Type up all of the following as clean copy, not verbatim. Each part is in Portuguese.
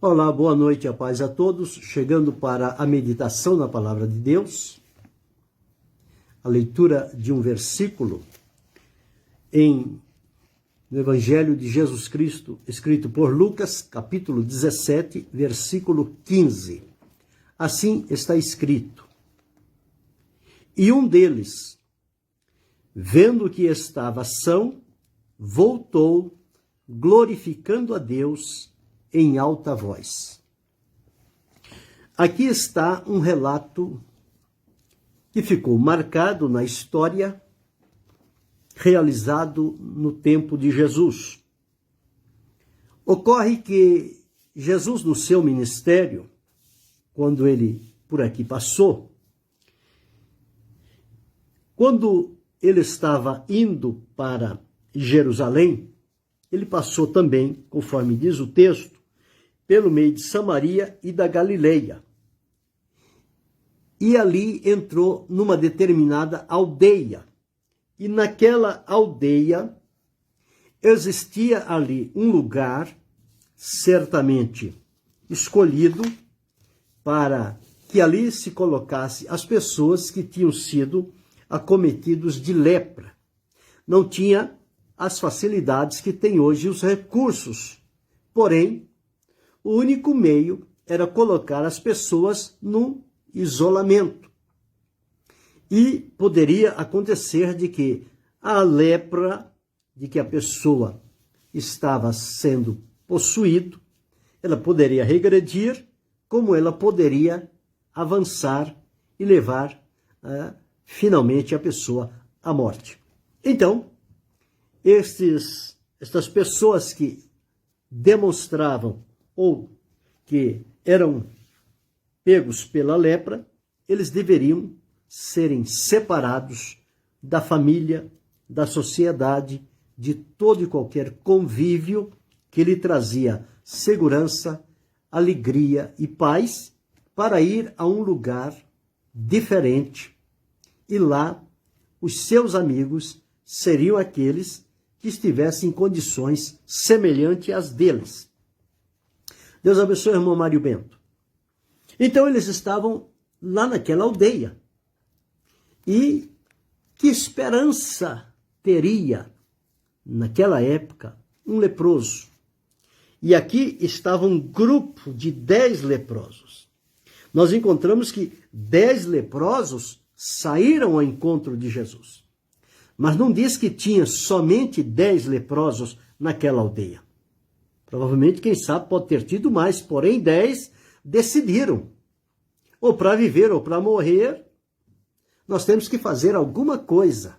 Olá, boa noite, a paz a todos. Chegando para a meditação na Palavra de Deus, a leitura de um versículo no Evangelho de Jesus Cristo, escrito por Lucas, capítulo 17, versículo 15. Assim está escrito: E um deles, vendo que estava são, voltou, glorificando a Deus em alta voz. Aqui está um relato que ficou marcado na história, realizado no tempo de Jesus. Ocorre que Jesus, no seu ministério, quando ele por aqui passou, quando ele estava indo para Jerusalém, ele passou também, conforme diz o texto, pelo meio de Samaria e da Galileia. E ali entrou numa determinada aldeia. E naquela aldeia existia ali um lugar, certamente escolhido, para que ali se colocasse as pessoas que tinham sido acometidos de lepra. Não tinha as facilidades que tem hoje, os recursos. Porém, o único meio era colocar as pessoas no isolamento. E poderia acontecer de que a lepra, de que a pessoa estava sendo possuída, ela poderia regredir, como ela poderia avançar e levar finalmente a pessoa à morte. Então, estas pessoas que demonstravam ou que eram pegos pela lepra, eles deveriam serem separados da família, da sociedade, de todo e qualquer convívio que lhe trazia segurança, alegria e paz, para ir a um lugar diferente. E lá, os seus amigos seriam aqueles que estivessem em condições semelhantes às deles. Deus abençoe o irmão Mário Bento. Então eles estavam lá naquela aldeia. E que esperança teria, naquela época, um leproso? E aqui estava um grupo de 10 leprosos. Nós encontramos que 10 leprosos saíram ao encontro de Jesus. Mas não diz que tinha somente 10 leprosos naquela aldeia. Provavelmente, quem sabe, pode ter tido mais, porém 10 decidiram. Ou para viver ou para morrer, nós temos que fazer alguma coisa.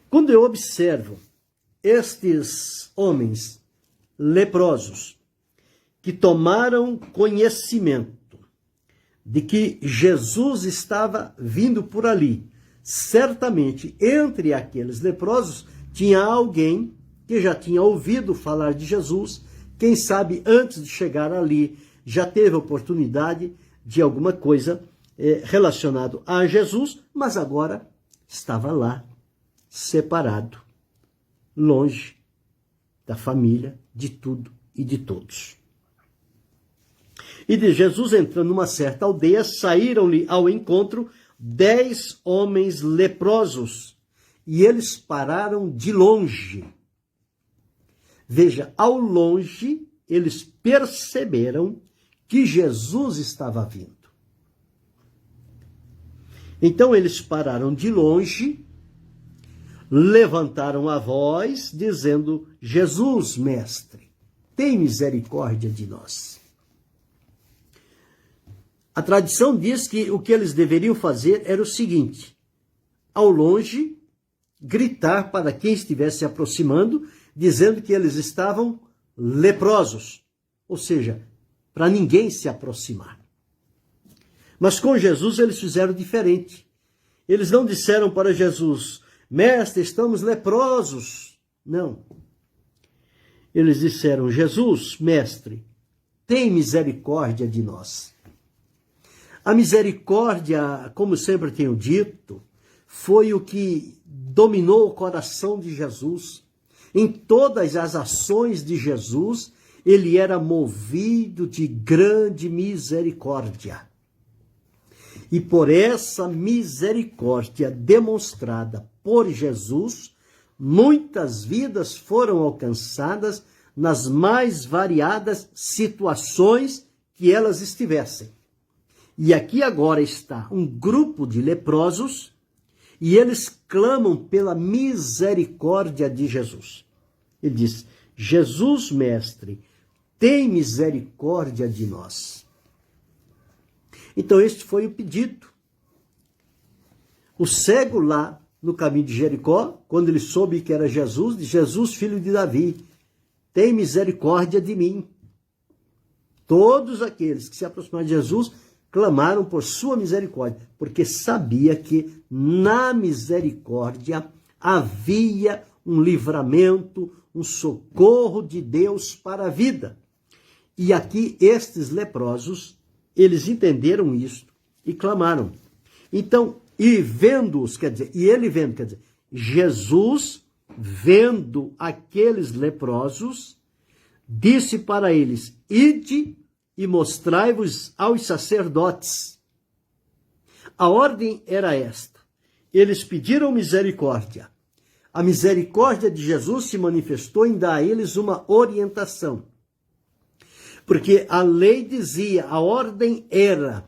Quando eu observo estes homens leprosos que tomaram conhecimento de que Jesus estava vindo por ali, certamente entre aqueles leprosos tinha alguém que já tinha ouvido falar de Jesus, quem sabe antes de chegar ali já teve oportunidade de alguma coisa relacionada a Jesus, mas agora estava lá, separado, longe da família, de tudo e de todos. E de Jesus entrando numa certa aldeia, saíram-lhe ao encontro 10 homens leprosos, e eles pararam de longe. Veja, ao longe, eles perceberam que Jesus estava vindo. Então, eles pararam de longe, levantaram a voz, dizendo: Jesus, mestre, tem misericórdia de nós. A tradição diz que o que eles deveriam fazer era o seguinte: ao longe, gritar para quem estivesse se aproximando, dizendo que eles estavam leprosos, ou seja, para ninguém se aproximar. Mas com Jesus eles fizeram diferente. Eles não disseram para Jesus: mestre, estamos leprosos. Não. Eles disseram: Jesus, mestre, tem misericórdia de nós. A misericórdia, como sempre tenho dito, foi o que dominou o coração de Jesus. Em todas as ações de Jesus, ele era movido de grande misericórdia. E por essa misericórdia demonstrada por Jesus, muitas vidas foram alcançadas nas mais variadas situações que elas estivessem. E aqui agora está um grupo de leprosos e eles clamam pela misericórdia de Jesus. Ele diz: Jesus, mestre, tem misericórdia de nós. Então este foi o pedido. O cego lá no caminho de Jericó, quando ele soube que era Jesus, disse: Jesus, filho de Davi, tem misericórdia de mim. Todos aqueles que se aproximaram de Jesus clamaram por sua misericórdia, porque sabia que na misericórdia havia um livramento, um socorro de Deus para a vida. E aqui estes leprosos, eles entenderam isto e clamaram. Então, e vendo-os, e ele vendo, Jesus, vendo aqueles leprosos, disse para eles: ide e mostrai-vos aos sacerdotes. A ordem era esta. Eles pediram misericórdia. A misericórdia de Jesus se manifestou em dar a eles uma orientação. Porque a lei dizia, a ordem era,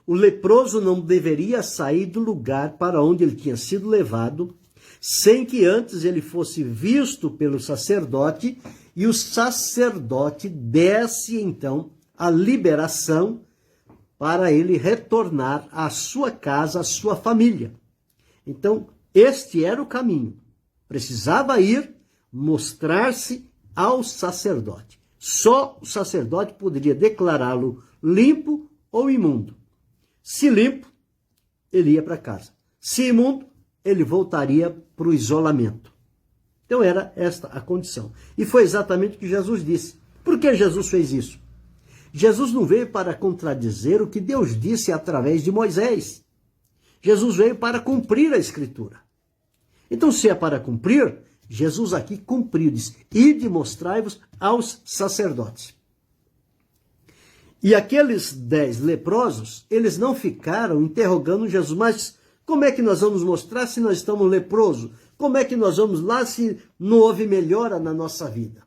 o leproso não deveria sair do lugar para onde ele tinha sido levado, sem que antes ele fosse visto pelo sacerdote, e o sacerdote desse então a liberação para ele retornar à sua casa, à sua família. Então, este era o caminho. Precisava ir mostrar-se ao sacerdote. Só o sacerdote poderia declará-lo limpo ou imundo. Se limpo, ele ia para casa. Se imundo, ele voltaria para o isolamento. Então era esta a condição. E foi exatamente o que Jesus disse. Por que Jesus fez isso? Jesus não veio para contradizer o que Deus disse através de Moisés. Jesus veio para cumprir a Escritura. Então, se é para cumprir, Jesus aqui cumpriu, diz: ide mostrai-vos aos sacerdotes. E aqueles 10 leprosos, eles não ficaram interrogando Jesus: mas como é que nós vamos mostrar se nós estamos leprosos? Como é que nós vamos lá se não houve melhora na nossa vida?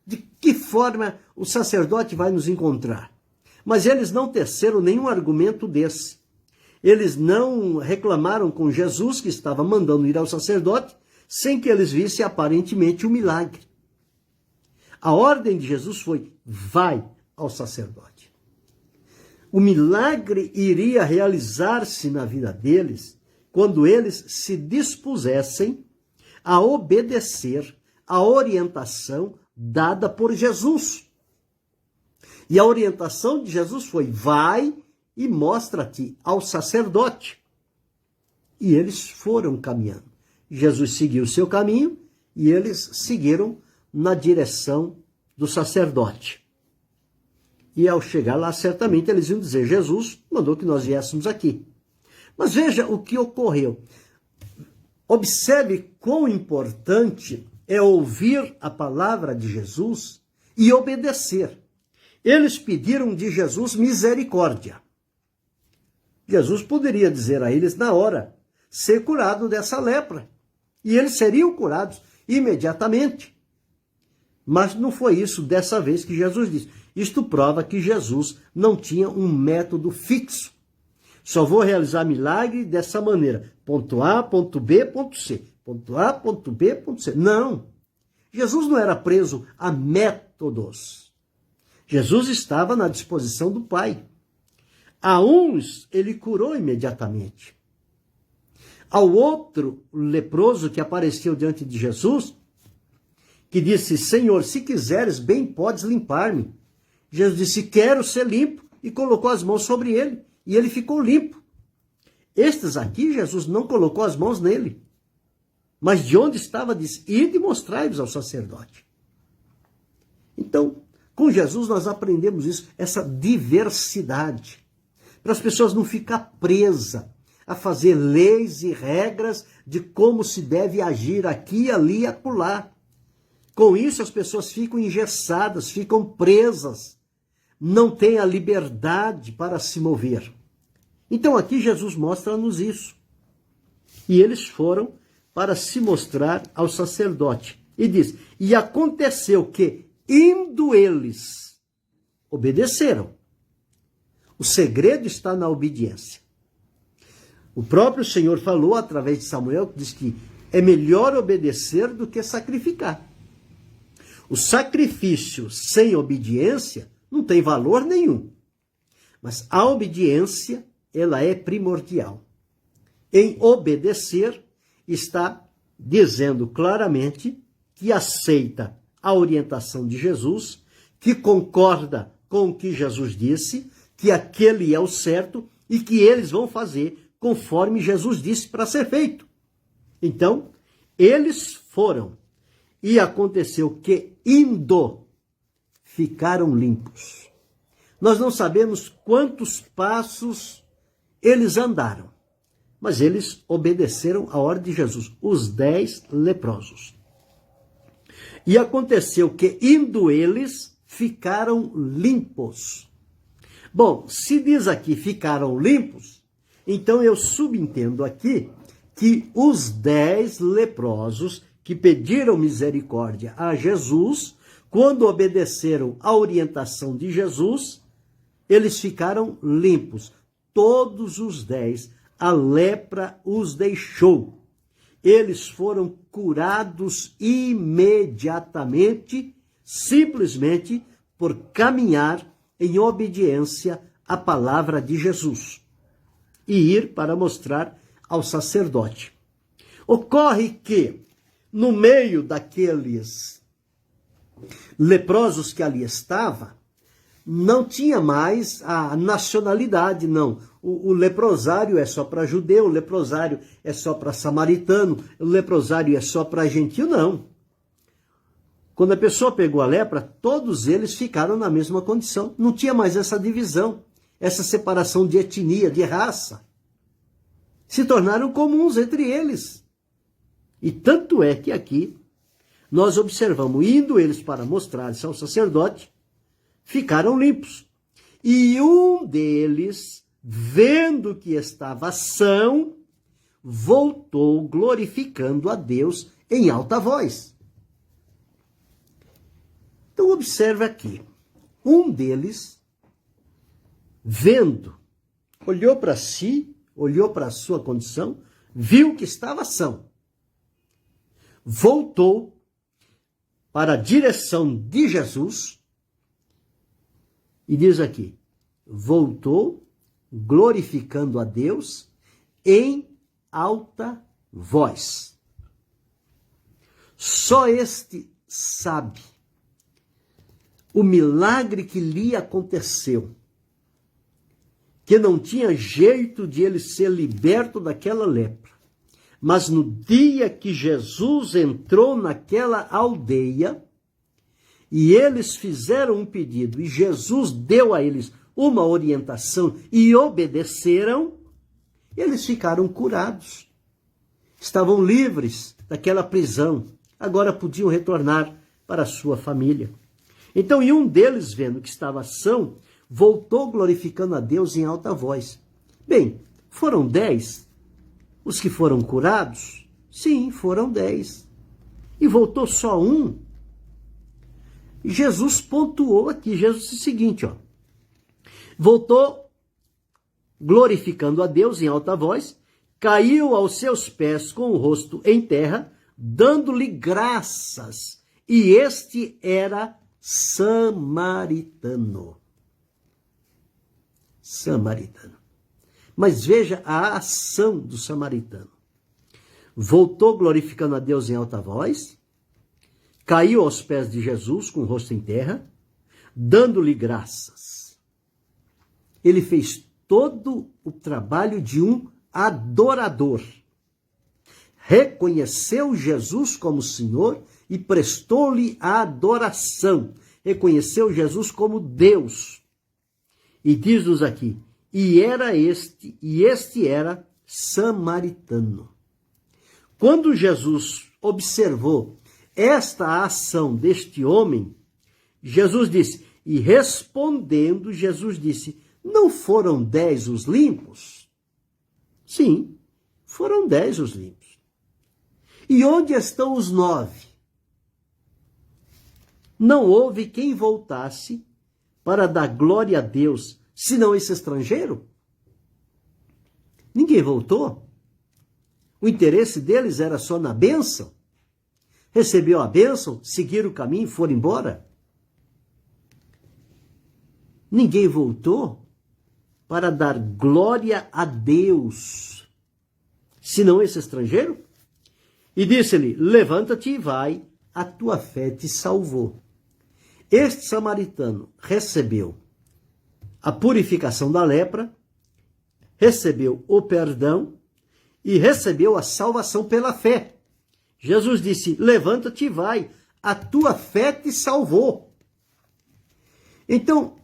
De que forma o sacerdote vai nos encontrar? Mas eles não teceram nenhum argumento desse. Eles não reclamaram com Jesus, que estava mandando ir ao sacerdote, sem que eles vissem aparentemente o milagre. A ordem de Jesus foi: vai ao sacerdote. O milagre iria realizar-se na vida deles quando eles se dispusessem a obedecer a orientação dada por Jesus. E a orientação de Jesus foi: vai e mostra-te ao sacerdote. E eles foram caminhando. Jesus seguiu o seu caminho e eles seguiram na direção do sacerdote. E ao chegar lá, certamente eles iam dizer: Jesus mandou que nós viéssemos aqui. Mas veja o que ocorreu. Observe quão importante é ouvir a palavra de Jesus e obedecer. Eles pediram de Jesus misericórdia. Jesus poderia dizer a eles na hora: ser curado dessa lepra. E eles seriam curados imediatamente. Mas não foi isso dessa vez que Jesus disse. Isto prova que Jesus não tinha um método fixo. Só vou realizar milagre dessa maneira. Ponto A, ponto B, ponto C. Ponto A, ponto B, ponto C. Não. Jesus não era preso a métodos. Jesus estava na disposição do Pai. A uns ele curou imediatamente. Ao outro leproso que apareceu diante de Jesus, que disse: Senhor, se quiseres, bem podes limpar-me. Jesus disse: quero ser limpo, e colocou as mãos sobre ele, e ele ficou limpo. Estes aqui, Jesus não colocou as mãos nele. Mas de onde estava, disse: ide e mostrai-vos ao sacerdote. Então, com Jesus nós aprendemos isso, essa diversidade, para as pessoas não ficarem presas a fazer leis e regras de como se deve agir aqui, ali e acolá. Com isso, as pessoas ficam engessadas, ficam presas, não têm a liberdade para se mover. Então aqui Jesus mostra-nos isso. E eles foram para se mostrar ao sacerdote. E diz, e aconteceu que, indo eles, obedeceram. O segredo está na obediência. O próprio Senhor falou através de Samuel, que diz que é melhor obedecer do que sacrificar. O sacrifício sem obediência não tem valor nenhum. Mas a obediência, ela é primordial. Em obedecer, está dizendo claramente que aceita a orientação de Jesus, que concorda com o que Jesus disse, que aquele é o certo e que eles vão fazer conforme Jesus disse para ser feito. Então, eles foram. E aconteceu que, indo, ficaram limpos. Nós não sabemos quantos passos eles andaram, mas eles obedeceram a ordem de Jesus, os 10 leprosos. E aconteceu que, indo eles, ficaram limpos. Bom, se diz aqui ficaram limpos, então eu subentendo aqui que os 10 leprosos que pediram misericórdia a Jesus, quando obedeceram à orientação de Jesus, eles ficaram limpos. Todos os 10, a lepra os deixou. Eles foram curados imediatamente, simplesmente por caminhar em obediência à palavra de Jesus e ir para mostrar ao sacerdote. Ocorre que, no meio daqueles leprosos que ali estavam, não tinha mais a nacionalidade, não. O leprosário é só para judeu, o leprosário é só para samaritano, o leprosário é só para gentil, não. Quando a pessoa pegou a lepra, todos eles ficaram na mesma condição. Não tinha mais essa divisão, essa separação de etnia, de raça. Se tornaram comuns entre eles. E tanto é que aqui nós observamos, indo eles para mostrar-se ao sacerdote, ficaram limpos. E um deles, vendo que estava são, voltou glorificando a Deus em alta voz. Então observe aqui, um deles, vendo, olhou para si, olhou para a sua condição, viu que estava são. Voltou para a direção de Jesus e diz aqui, voltou glorificando a Deus em alta voz. Só este sabe o milagre que lhe aconteceu, que não tinha jeito de ele ser liberto daquela lepra. Mas no dia que Jesus entrou naquela aldeia, e eles fizeram um pedido, e Jesus deu a eles uma orientação, e obedeceram, eles ficaram curados. Estavam livres daquela prisão, agora podiam retornar para a sua família. Então, e um deles, vendo que estava são, voltou glorificando a Deus em alta voz. Bem, foram 10 os que foram curados? Sim, foram 10. E voltou só um. Jesus pontuou aqui, Jesus disse o seguinte, ó. Voltou glorificando a Deus em alta voz, caiu aos seus pés com o rosto em terra, dando-lhe graças. E este era samaritano. Samaritano. Mas veja a ação do samaritano. Voltou glorificando a Deus em alta voz, caiu aos pés de Jesus com o rosto em terra, dando-lhe graças. Ele fez todo o trabalho de um adorador. Reconheceu Jesus como Senhor e prestou-lhe a adoração. Reconheceu Jesus como Deus. E diz-nos aqui, e este era samaritano. Quando Jesus observou esta ação deste homem, Jesus disse, e respondendo, Jesus disse, não foram 10 os limpos? Sim, foram 10 os limpos. E onde estão os 9? Não houve quem voltasse para dar glória a Deus, senão esse estrangeiro? Ninguém voltou. O interesse deles era só na bênção. Recebeu a bênção, seguiram o caminho e foram embora. Ninguém voltou para dar glória a Deus, senão esse estrangeiro? E disse-lhe, levanta-te e vai, a tua fé te salvou. Este samaritano recebeu a purificação da lepra, recebeu o perdão e recebeu a salvação pela fé. Jesus disse, levanta-te e vai, a tua fé te salvou. Então,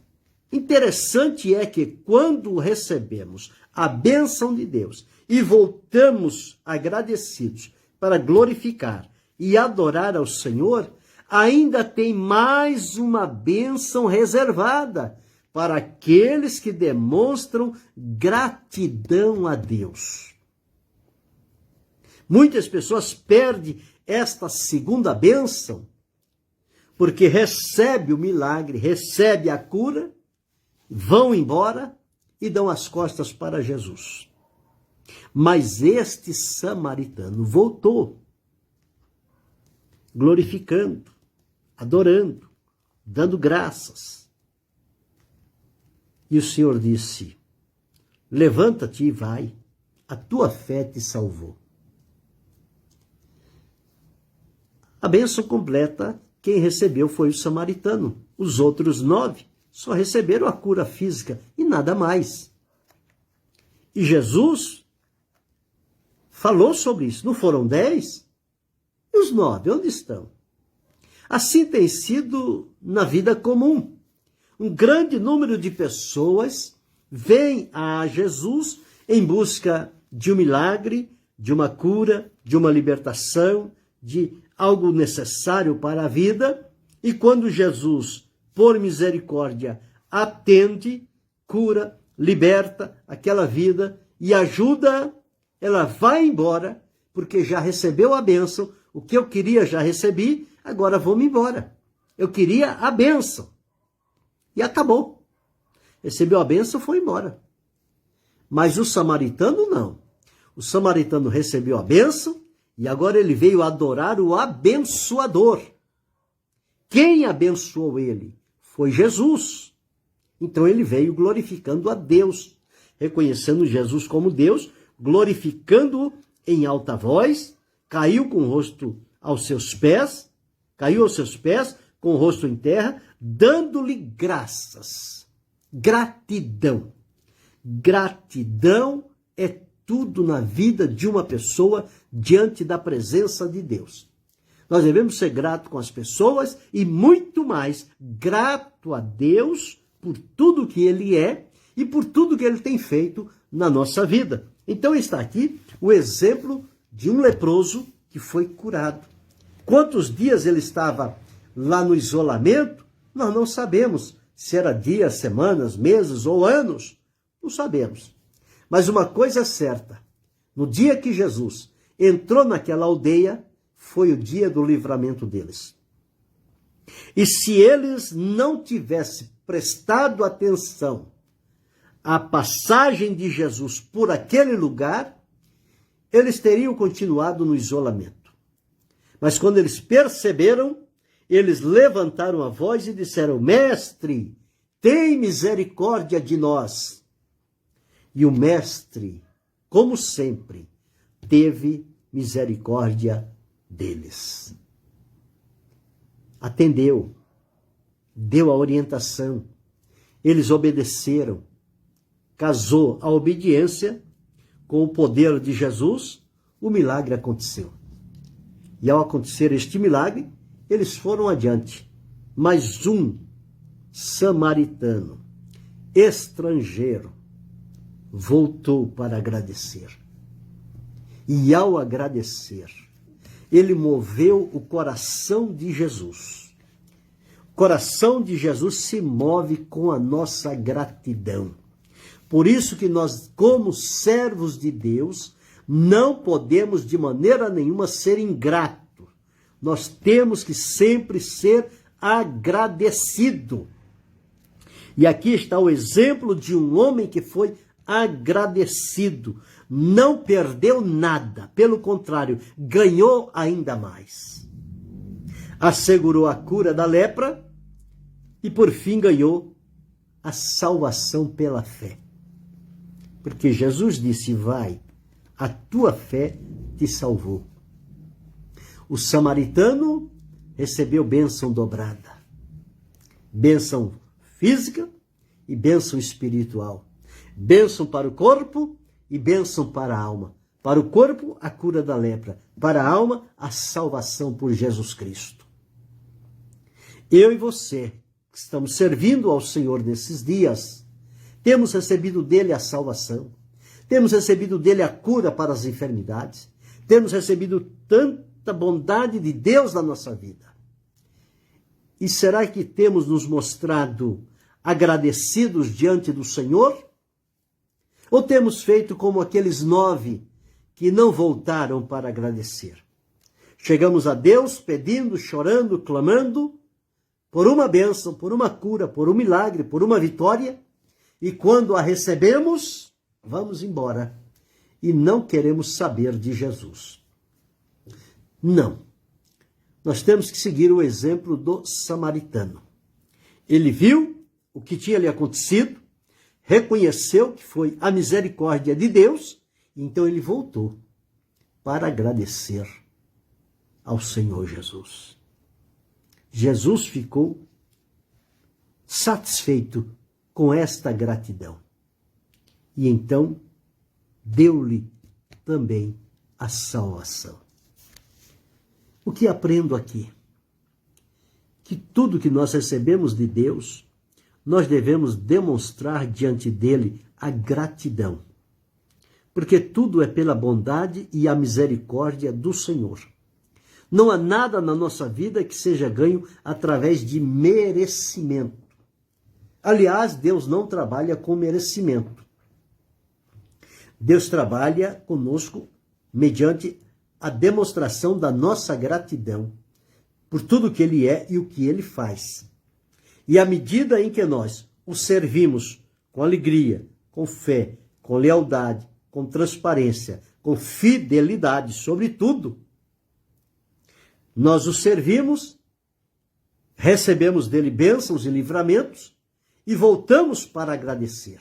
interessante é que quando recebemos a bênção de Deus e voltamos agradecidos para glorificar e adorar ao Senhor, ainda tem mais uma bênção reservada para aqueles que demonstram gratidão a Deus. Muitas pessoas perdem esta segunda bênção porque recebe o milagre, recebe a cura, vão embora e dão as costas para Jesus. Mas este samaritano voltou, glorificando, adorando, dando graças. E o Senhor disse, levanta-te e vai, a tua fé te salvou. A bênção completa, quem recebeu foi o samaritano. Os outros 9 só receberam a cura física e nada mais. E Jesus falou sobre isso. Não foram 10? E os 9, onde estão? Assim tem sido na vida comum. Um grande número de pessoas vêm a Jesus em busca de um milagre, de uma cura, de uma libertação, de algo necessário para a vida. E quando Jesus, por misericórdia, atende, cura, liberta aquela vida e ajuda, ela vai embora, porque já recebeu a bênção. O que eu queria já recebi, agora vou-me embora. Eu queria a bênção. E acabou. Recebeu a bênção, foi embora. Mas o samaritano não. O samaritano recebeu a bênção e agora ele veio adorar o abençoador. Quem abençoou ele? Foi Jesus. Então ele veio glorificando a Deus, reconhecendo Jesus como Deus, glorificando-o em alta voz, caiu com o rosto aos seus pés, com o rosto em terra, dando-lhe graças. Gratidão. Gratidão é tudo na vida de uma pessoa diante da presença de Deus. Nós devemos ser gratos com as pessoas e muito mais grato a Deus por tudo que Ele é e por tudo que Ele tem feito na nossa vida. Então está aqui o exemplo de um leproso que foi curado. Quantos dias ele estava lá no isolamento? Nós não sabemos se era dias, semanas, meses ou anos. Não sabemos. Mas uma coisa é certa, no dia que Jesus entrou naquela aldeia, foi o dia do livramento deles. E se eles não tivessem prestado atenção à passagem de Jesus por aquele lugar, eles teriam continuado no isolamento. Mas quando eles perceberam, eles levantaram a voz e disseram, Mestre, tem misericórdia de nós. E o Mestre, como sempre, teve misericórdia deles. Atendeu, deu a orientação, eles obedeceram, casou a obediência com o poder de Jesus, o milagre aconteceu. E ao acontecer este milagre, eles foram adiante. Mas um samaritano, estrangeiro, voltou para agradecer. E ao agradecer, ele moveu o coração de Jesus. O coração de Jesus se move com a nossa gratidão. Por isso que nós, como servos de Deus, não podemos de maneira nenhuma ser ingratos. Nós temos que sempre ser agradecido. E aqui está o exemplo de um homem que foi agradecido. Não perdeu nada, pelo contrário, ganhou ainda mais. Assegurou a cura da lepra e, por fim, ganhou a salvação pela fé. Porque Jesus disse: vai, a tua fé te salvou. O samaritano recebeu bênção dobrada. Bênção física e bênção espiritual. Bênção para o corpo e bênção para a alma. Para o corpo, a cura da lepra. Para a alma, a salvação por Jesus Cristo. Eu e você, que estamos servindo ao Senhor nesses dias, temos recebido dele a salvação. Temos recebido dele a cura para as enfermidades. Temos recebido tanta bondade de Deus na nossa vida. E será que temos nos mostrado agradecidos diante do Senhor? Ou temos feito como aqueles 9 que não voltaram para agradecer? Chegamos a Deus pedindo, chorando, clamando por uma bênção, por uma cura, por um milagre, por uma vitória, e quando a recebemos, vamos embora e não queremos saber de Jesus. Não. Nós temos que seguir o exemplo do samaritano. Ele viu o que tinha lhe acontecido, reconheceu que foi a misericórdia de Deus, então ele voltou para agradecer ao Senhor Jesus. Jesus ficou satisfeito com esta gratidão. E então deu-lhe também a salvação. O que aprendo aqui? Que tudo que nós recebemos de Deus, nós devemos demonstrar diante dele a gratidão. Porque tudo é pela bondade e a misericórdia do Senhor. Não há nada na nossa vida que seja ganho através de merecimento. Aliás, Deus não trabalha com merecimento. Deus trabalha conosco mediante a demonstração da nossa gratidão por tudo que Ele é e o que Ele faz. E à medida em que nós o servimos com alegria, com fé, com lealdade, com transparência, com fidelidade, sobretudo, nós o servimos, recebemos dele bênçãos e livramentos e voltamos para agradecer.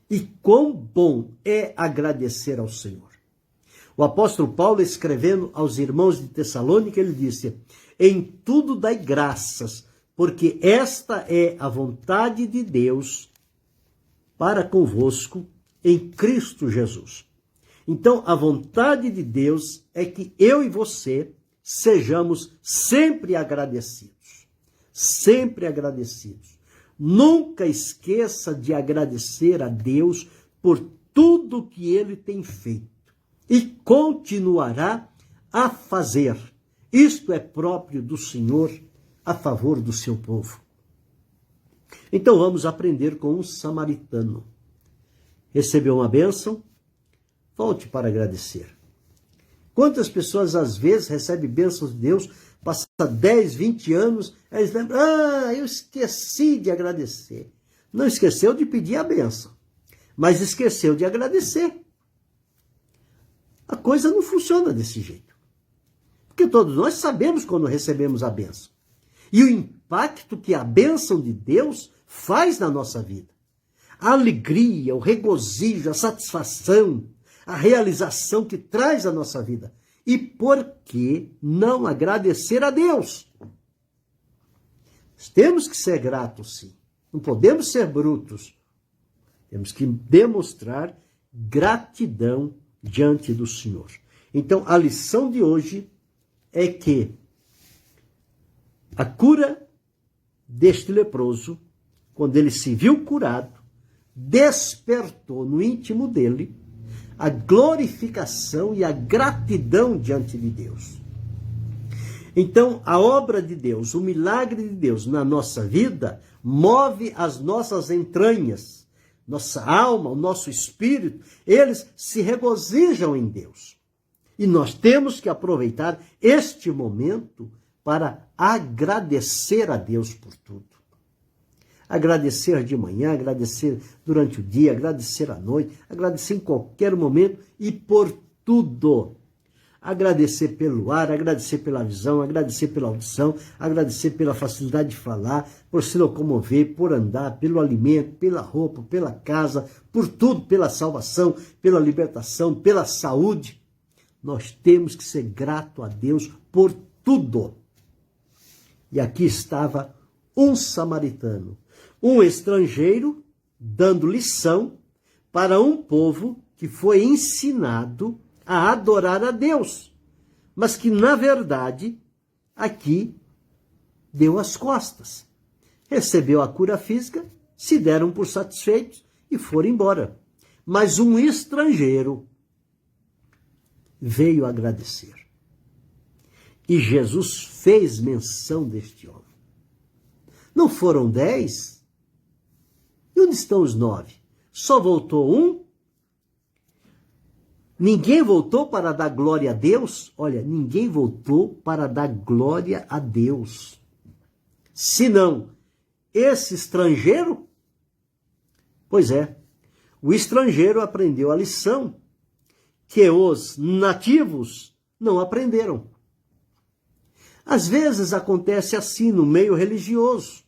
E quão bom é agradecer ao Senhor. O apóstolo Paulo, escrevendo aos irmãos de Tessalônica, ele disse: em tudo dai graças, porque esta é a vontade de Deus para convosco em Cristo Jesus. Então, a vontade de Deus é que eu e você sejamos sempre agradecidos. Sempre agradecidos. Nunca esqueça de agradecer a Deus por tudo que Ele tem feito e continuará a fazer. Isto é próprio do Senhor a favor do seu povo. Então vamos aprender com um samaritano. Recebeu uma bênção, volte para agradecer. Quantas pessoas às vezes recebem bênçãos de Deus, passa 10, 20 anos, eles lembram: eu esqueci de agradecer. Não esqueceu de pedir a bênção, mas esqueceu de agradecer. A coisa não funciona desse jeito. Porque todos nós sabemos quando recebemos a bênção. E o impacto que a bênção de Deus faz na nossa vida. A alegria, o regozijo, a satisfação, a realização que traz à nossa vida. E por que não agradecer a Deus? Temos que ser gratos, sim. Não podemos ser brutos. Temos que demonstrar gratidão diante do Senhor. Então, a lição de hoje é que a cura deste leproso, quando ele se viu curado, despertou no íntimo dele a glorificação e a gratidão diante de Deus. Então, a obra de Deus, o milagre de Deus na nossa vida, move as nossas entranhas, nossa alma, o nosso espírito, eles se regozijam em Deus. E nós temos que aproveitar este momento para agradecer a Deus por tudo. Agradecer de manhã, agradecer durante o dia, agradecer à noite, agradecer em qualquer momento e por tudo. Agradecer pelo ar, agradecer pela visão, agradecer pela audição, agradecer pela facilidade de falar, por se locomover, por andar, pelo alimento, pela roupa, pela casa, por tudo, pela salvação, pela libertação, pela saúde. Nós temos que ser grato a Deus por tudo. E aqui estava um samaritano, um estrangeiro, dando lição para um povo que foi ensinado a adorar a Deus, mas que, na verdade, aqui deu as costas. Recebeu a cura física, se deram por satisfeitos e foram embora. Mas um estrangeiro veio agradecer. E Jesus fez menção deste homem. Não foram 10? E onde estão os 9? Só voltou um? Ninguém voltou para dar glória a Deus? Olha, ninguém voltou para dar glória a Deus. Senão, esse estrangeiro? Pois é, o estrangeiro aprendeu a lição que os nativos não aprenderam. Às vezes acontece assim no meio religioso.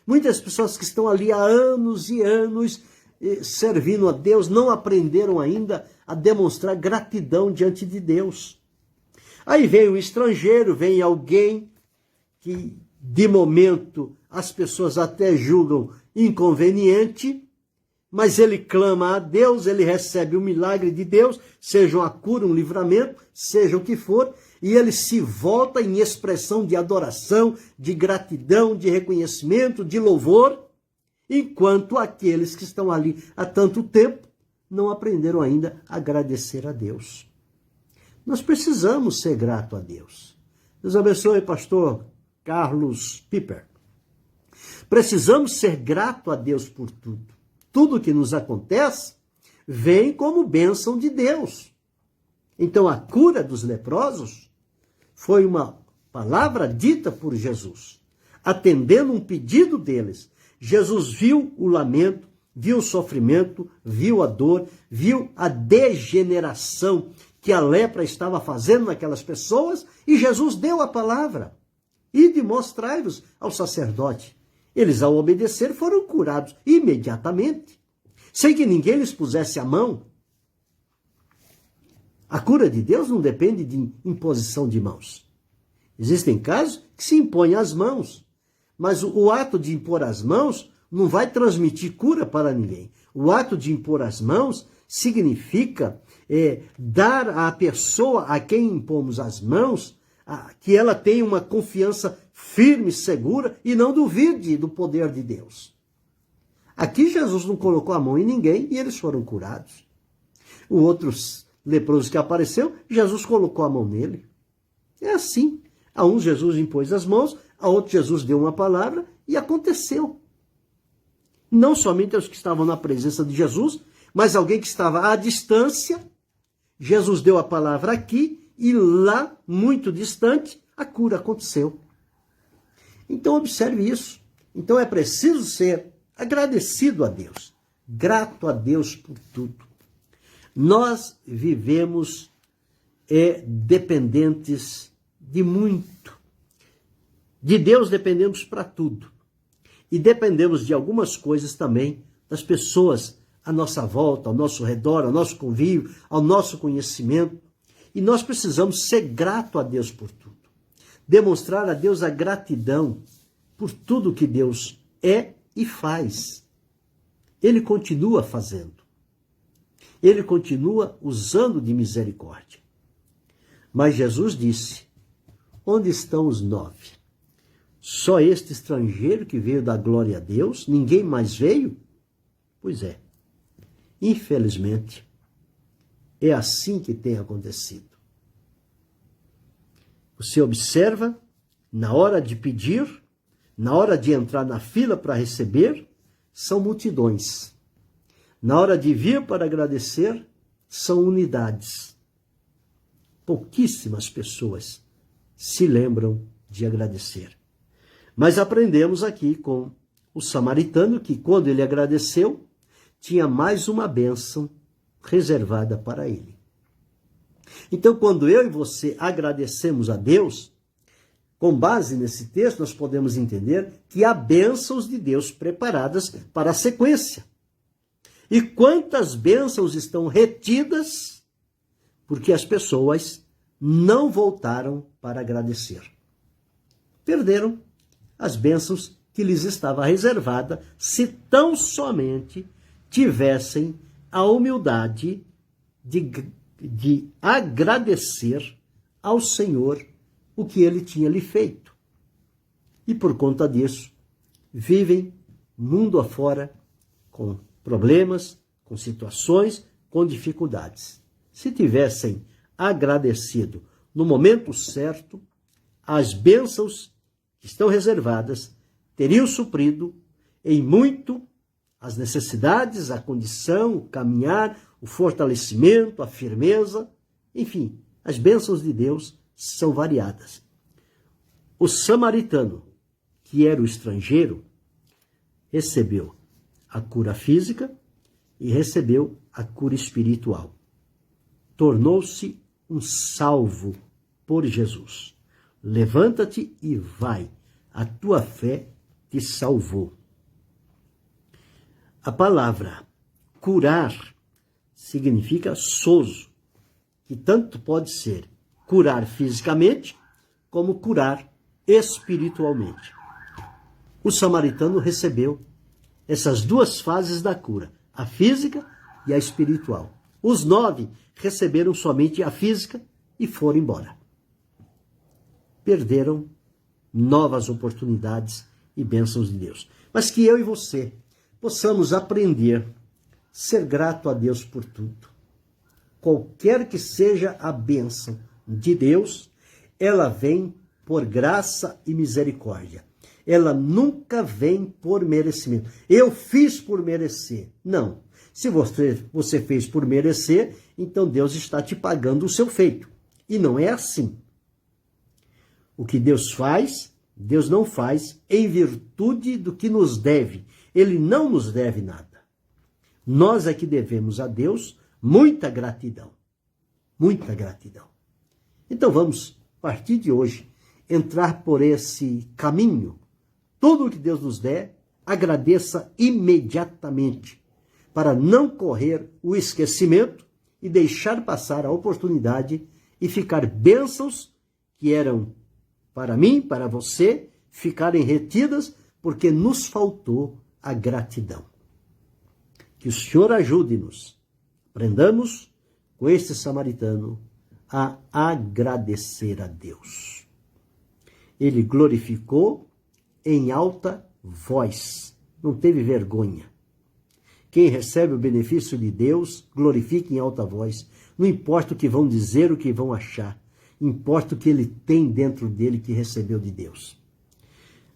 Muitas pessoas que estão ali há anos e anos servindo a Deus não aprenderam ainda a demonstrar gratidão diante de Deus. Aí vem um estrangeiro, vem alguém que de momento as pessoas até julgam inconveniente, mas ele clama a Deus, ele recebe o milagre de Deus, seja uma cura, um livramento, seja o que for, e ele se volta em expressão de adoração, de gratidão, de reconhecimento, de louvor, enquanto aqueles que estão ali há tanto tempo não aprenderam ainda a agradecer a Deus. Nós precisamos ser grato a Deus. Deus abençoe, pastor Carlos Piper. Precisamos ser grato a Deus por tudo. Tudo que nos acontece vem como bênção de Deus. Então a cura dos leprosos foi uma palavra dita por Jesus, atendendo um pedido deles. Jesus viu o lamento, viu o sofrimento, viu a dor, viu a degeneração que a lepra estava fazendo naquelas pessoas, e Jesus deu a palavra. Ide mostrai-vos ao sacerdote. Eles, ao obedecer, foram curados imediatamente, sem que ninguém lhes pusesse a mão. A cura de Deus não depende de imposição de mãos. Existem casos que se impõem as mãos, mas o ato de impor as mãos não vai transmitir cura para ninguém. O ato de impor as mãos significa dar à pessoa a quem impomos as mãos que ela tenha uma confiança firme, segura, e não duvide do poder de Deus. Aqui Jesus não colocou a mão em ninguém e eles foram curados. O outro leproso que apareceu, Jesus colocou a mão nele. É assim. A uns Jesus impôs as mãos, a outros Jesus deu uma palavra e aconteceu. Não somente aos que estavam na presença de Jesus, mas alguém que estava à distância. Jesus deu a palavra aqui e lá, muito distante, a cura aconteceu. Então observe isso. Então é preciso ser agradecido a Deus, grato a Deus por tudo. Nós vivemos dependentes de muito. De Deus dependemos para tudo. E dependemos de algumas coisas também, das pessoas à nossa volta, ao nosso redor, ao nosso convívio, ao nosso conhecimento. E nós precisamos ser grato a Deus por tudo. Demonstrar a Deus a gratidão por tudo que Deus é e faz. Ele continua fazendo. Ele continua usando de misericórdia. Mas Jesus disse, onde estão os 9? Só este estrangeiro que veio dar glória a Deus? Ninguém mais veio? Pois é. Infelizmente, é assim que tem acontecido. Você observa na hora de pedir, na hora de entrar na fila para receber, são multidões. Na hora de vir para agradecer, são unidades. Pouquíssimas pessoas se lembram de agradecer. Mas aprendemos aqui com o samaritano que, quando ele agradeceu, tinha mais uma bênção reservada para ele. Então, quando eu e você agradecemos a Deus, com base nesse texto, nós podemos entender que há bênçãos de Deus preparadas para a sequência. E quantas bênçãos estão retidas porque as pessoas não voltaram para agradecer. Perderam as bênçãos que lhes estava reservada se tão somente tivessem a humildade de agradecer ao Senhor o que ele tinha lhe feito. E por conta disso, vivem mundo afora com problemas, com situações, com dificuldades. Se tivessem agradecido no momento certo, as bênçãos que estão reservadas teriam suprido em muito as necessidades, a condição, o caminhar, o fortalecimento, a firmeza, enfim, as bênçãos de Deus são variadas. O samaritano, que era o estrangeiro, recebeu a cura física e recebeu a cura espiritual. Tornou-se um salvo por Jesus. Levanta-te e vai, a tua fé te salvou. A palavra curar significa sozo, que tanto pode ser curar fisicamente como curar espiritualmente. O samaritano recebeu essas duas fases da cura, a física e a espiritual. Os 9 receberam somente a física e foram embora. Perderam novas oportunidades e bênçãos de Deus. Mas que eu e você possamos aprender a ser grato a Deus por tudo. Qualquer que seja a bênção de Deus, ela vem por graça e misericórdia. Ela nunca vem por merecimento. Eu fiz por merecer. Não. Se você fez por merecer, então Deus está te pagando o seu feito. E não é assim. O que Deus faz, Deus não faz em virtude do que nos deve. Ele não nos deve nada. Nós é que devemos a Deus muita gratidão. Muita gratidão. Então vamos, a partir de hoje, entrar por esse caminho. Tudo o que Deus nos der, agradeça imediatamente, para não correr o esquecimento e deixar passar a oportunidade e ficar bênçãos que eram para mim, para você, ficarem retidas porque nos faltou a gratidão. Que o Senhor ajude-nos. Aprendamos com este samaritano a agradecer a Deus. Ele glorificou em alta voz, não teve vergonha. Quem recebe o benefício de Deus, glorifica em alta voz. Não importa o que vão dizer, o que vão achar. Importa o que ele tem dentro dele que recebeu de Deus.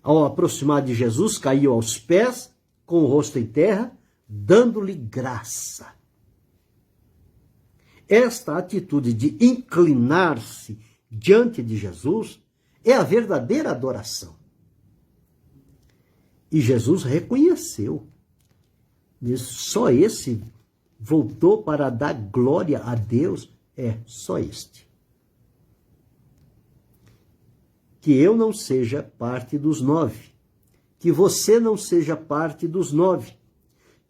Ao aproximar de Jesus, caiu aos pés, com o rosto em terra, dando-lhe graça. Esta atitude de inclinar-se diante de Jesus é a verdadeira adoração. E Jesus reconheceu. Só esse voltou para dar glória a Deus. Só este. Que eu não seja parte dos 9. Que você não seja parte dos 9.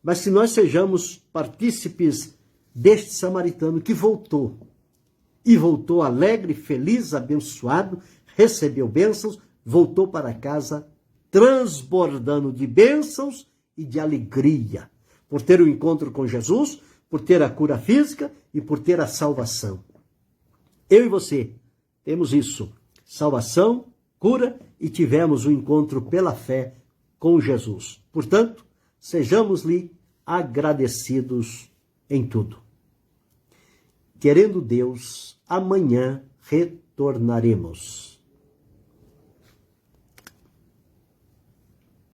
Mas que nós sejamos partícipes deste samaritano que voltou. E voltou alegre, feliz, abençoado, recebeu bênçãos, voltou para casa transbordando de bênçãos e de alegria, por ter o encontro com Jesus, por ter a cura física e por ter a salvação. Eu e você temos isso, salvação, cura, e tivemos o encontro pela fé com Jesus. Portanto, sejamos-lhe agradecidos em tudo. Querendo Deus, amanhã retornaremos.